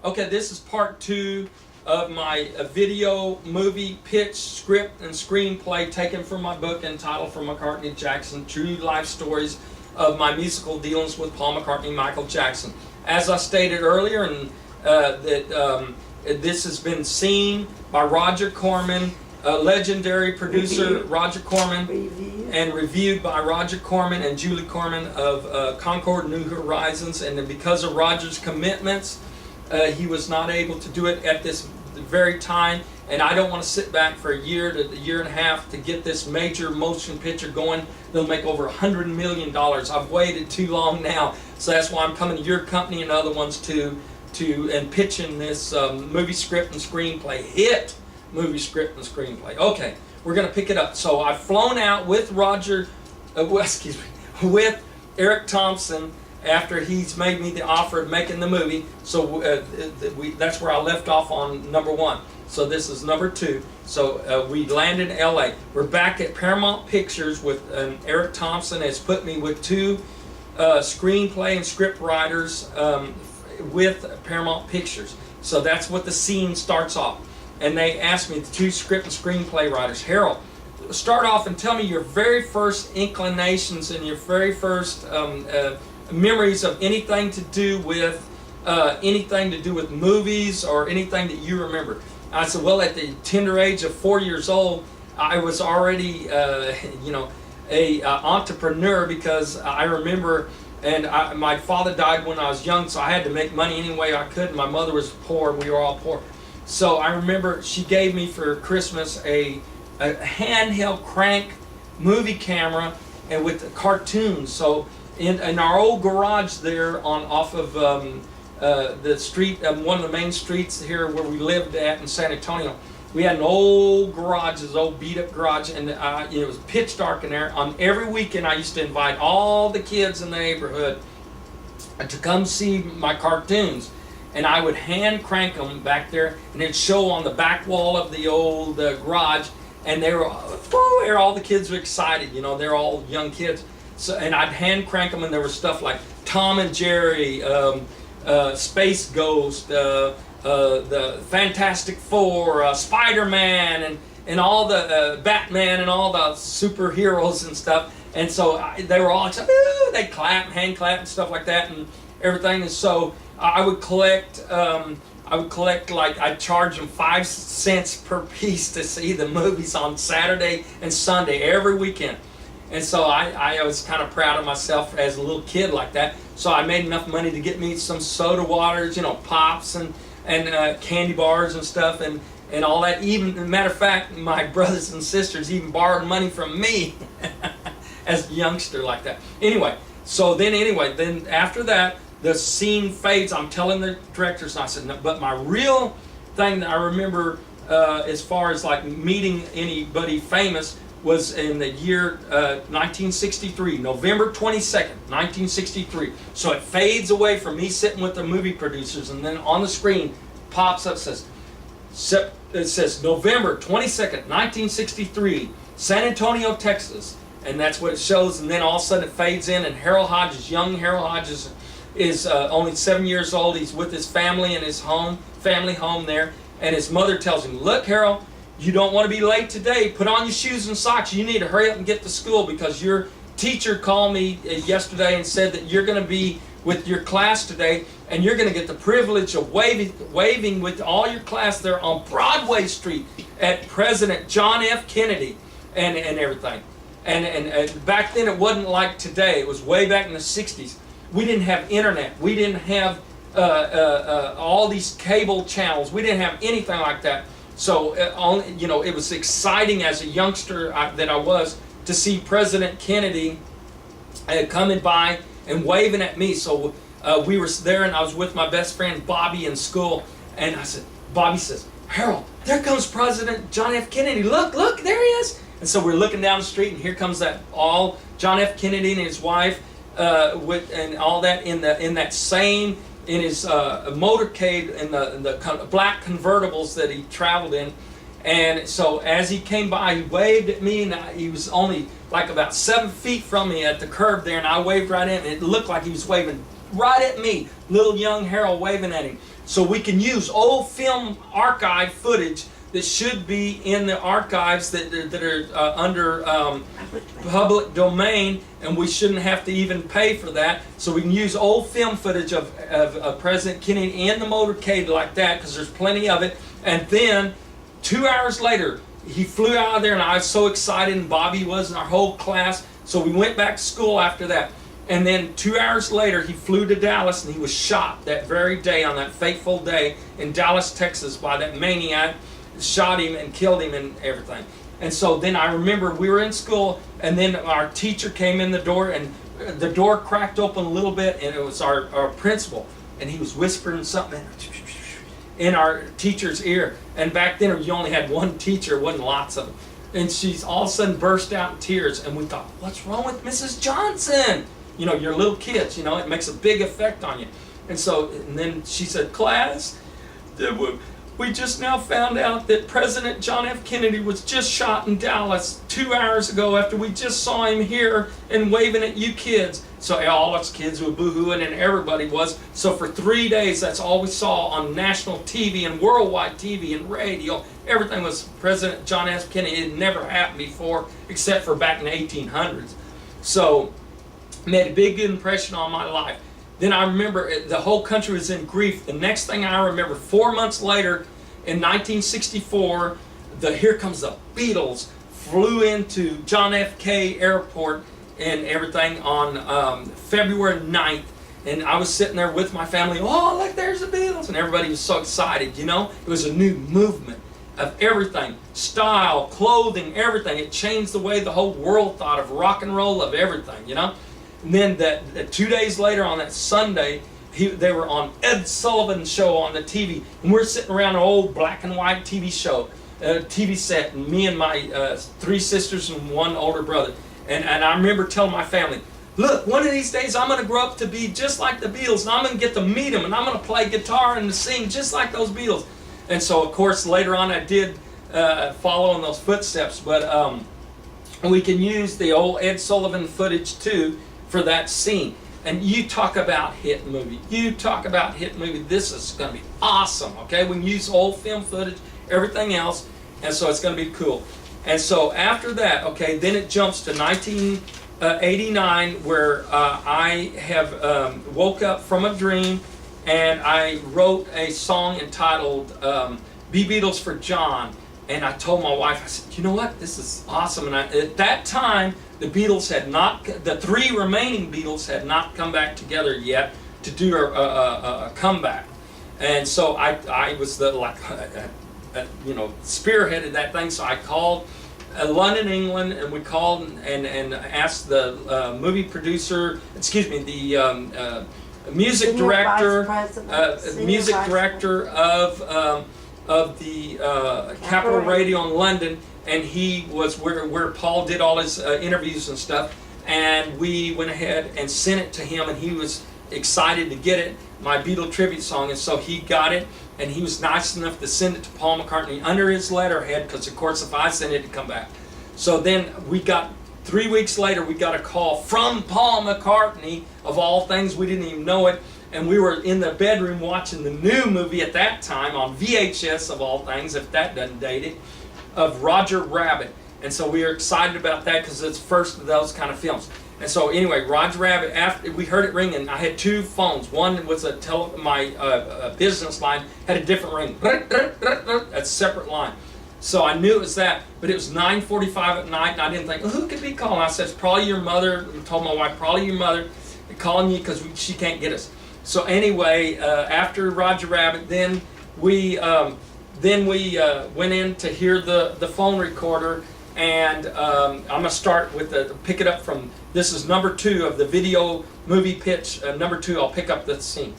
Okay, this is part 2 of my video movie pitch, script, and screenplay taken from my book entitled From McCartney Jackson, True Life Stories of My Musical Dealings with Paul McCartney, Michael Jackson. As I stated earlier, and this has been seen by Roger Corman, legendary producer Roger Corman, and reviewed by Roger Corman and Julie Corman of Concord New Horizons. And then because of Roger's commitments, he was not able to do it at this very time, and I don't want to sit back for a year to a year and a half to get this major motion picture going. They'll make over $100 million. I've waited too long now, so that's why I'm coming to your company and other ones and pitching this movie script and screenplay, hit movie script and screenplay. Okay, we're going to pick it up. So I've flown out with with Eric Thompson after he's made me the offer of making the movie. So that's where I left off on number 1. So this is number 2. So we landed in LA. We're back at Paramount Pictures with Eric Thompson has put me with 2 screenplay and script writers with Paramount Pictures. So that's what the scene starts off. And they asked me, the 2 script and screenplay writers, Harold, start off and tell me your very first inclinations and your very first memories of anything to do with movies or anything that you remember. I said, well, at the tender age of 4 years old, I was already, a entrepreneur, because I remember, and my father died when I was young, so I had to make money any way I could. My mother was poor; we were all poor. So I remember she gave me for Christmas a handheld crank movie camera and with the cartoons. So in our old garage there off of the street, one of the main streets here where we lived at in San Antonio, we had an old garage, this old beat up garage, and it was pitch dark in there. On every weekend I used to invite all the kids in the neighborhood to come see my cartoons. And I would hand crank them back there, and it'd show on the back wall of the old garage, and they were, all the kids were excited, they're all young kids. So, and I'd hand crank them, and there was stuff like Tom and Jerry, Space Ghost, the Fantastic Four, Spider-Man, and all the Batman and all the superheroes and stuff. And so they were all excited. They'd clap, hand clap, and stuff like that, and everything. And so I would collect. Like, I'd charge them 5 cents per piece to see the movies on Saturday and Sunday every weekend. And so I was kind of proud of myself as a little kid like that. So I made enough money to get me some soda waters, pops and candy bars and stuff and all that. Even, as a matter of fact, my brothers and sisters even borrowed money from me as a youngster like that. Then after that, the scene fades. I'm telling the directors, and I said, no, but my real thing that I remember as far as like meeting anybody famous was in the year 1963, November 22nd, 1963. So it fades away from me sitting with the movie producers, and then on the screen pops up, it says November 22nd, 1963, San Antonio, Texas. And that's what it shows, and then all of a sudden it fades in, and young Harold Hodges is only 7 years old. He's with his family in his family home there, and his mother tells him, look, Harold, you don't want to be late today. Put on your shoes and socks. You need to hurry up and get to school, because your teacher called me yesterday and said that you're going to be with your class today, and you're going to get the privilege of waving with all your class there on Broadway Street at President John F. Kennedy and everything. And back then it wasn't like today. It was way back in the 60s. We didn't have internet. We didn't have all these cable channels. We didn't have anything like that. So it was exciting as a youngster that I was to see President Kennedy coming by and waving at me. So we were there, and I was with my best friend Bobby in school, and Bobby says, Harold, there comes President John F. Kennedy. Look, there he is. And so we're looking down the street, and here comes John F. Kennedy and his wife and all that in his motorcade in the black convertibles that he traveled in. And so as he came by, he waved at me, and he was only like about 7 feet from me at the curb there, and I waved right in, and it looked like he was waving right at me, little young Harold waving at him. so we can use old film archive footage that should be in the archives that are under public domain, and we shouldn't have to even pay for that. So we can use old film footage of President Kennedy in the motorcade like that, because there's plenty of it. And then 2 hours later, he flew out of there, and I was so excited, and Bobby was, and our whole class. So we went back to school after that. And then 2 hours later, he flew to Dallas, and he was shot that very day, on that fateful day in Dallas, Texas, by that maniac. Shot him and killed him and everything. And so then I remember we were in school, and then our teacher came in the door, and the door cracked open a little bit, and it was our principal, and he was whispering something in our teacher's ear. And back then you only had one teacher, it wasn't lots of them. And she's all of a sudden burst out in tears, and we thought, what's wrong with Mrs. Johnson? You know, you're little kids, you know, it makes a big effect on you. And so, and then she said, class, we just now found out that President John F. Kennedy was just shot in Dallas 2 hours ago, after we just saw him here and waving at you kids. So all us kids were boo-hooing, and everybody was. So for 3 days, that's all we saw on national TV and worldwide TV and radio. Everything was President John F. Kennedy. It had never happened before, except for back in the 1800s. So it made a big impression on my life. Then I remember the whole country was in grief. The next thing I remember, 4 months later, in 1964, Here Comes the Beatles flew into John F. K. Airport and everything on February 9th. And I was sitting there with my family. Oh, look, there's the Beatles. And everybody was so excited, you know. It was a new movement of everything. Style, clothing, everything. It changed the way the whole world thought of rock and roll, of everything, you know. And then 2 days later, on that Sunday, they were on Ed Sullivan's show on the TV, and we're sitting around an old black and white TV show, TV set, and me and my 3 sisters and 1 older brother. And I remember telling my family, look, one of these days I'm going to grow up to be just like the Beatles, and I'm going to get to meet them, and I'm going to play guitar and sing just like those Beatles. And so, of course, later on I did follow in those footsteps, but we can use the old Ed Sullivan footage too for that scene. And you talk about hit movie. You talk about hit movie. This is going to be awesome, okay? We can use old film footage, everything else, and so it's going to be cool. And so after that, okay, then it jumps to 1989, where I have woke up from a dream, and I wrote a song entitled Be Beatles for John. And I told my wife, I said, you know what, this is awesome. And at that time, the Beatles had not, the 3 remaining Beatles had not come back together yet to do a comeback. And so I was the, you know, spearheaded that thing. So I called London, England, and we called and asked the movie producer, excuse me, the music director of the Capital Radio in London, and he was where Paul did all his interviews and stuff, and we went ahead and sent it to him, and he was excited to get it, my Beatle tribute song, and so he got it, and he was nice enough to send it to Paul McCartney under his letterhead, because of course if I sent it, it'd come back. So then we got, 3 weeks later, we got a call from Paul McCartney, of all things, we didn't even know it. And we were in the bedroom watching the new movie at that time on VHS, of all things, if that doesn't date it, of Roger Rabbit. And so we were excited about that because it's the first of those kind of films. And so anyway, Roger Rabbit, after we heard it ringing, I had 2 phones. One was my business line, had a different ring. That's a separate line. So I knew it was that, but it was 9:45 at night, and I didn't think, well, who could be calling? I said, it's probably your mother. I told my wife, probably your mother, calling you because she can't get us. So anyway, after Roger Rabbit, then we went in to hear the phone recorder, and I'm gonna start with pick it up from, this is number 2 of the video movie pitch. Number 2, I'll pick up the scene.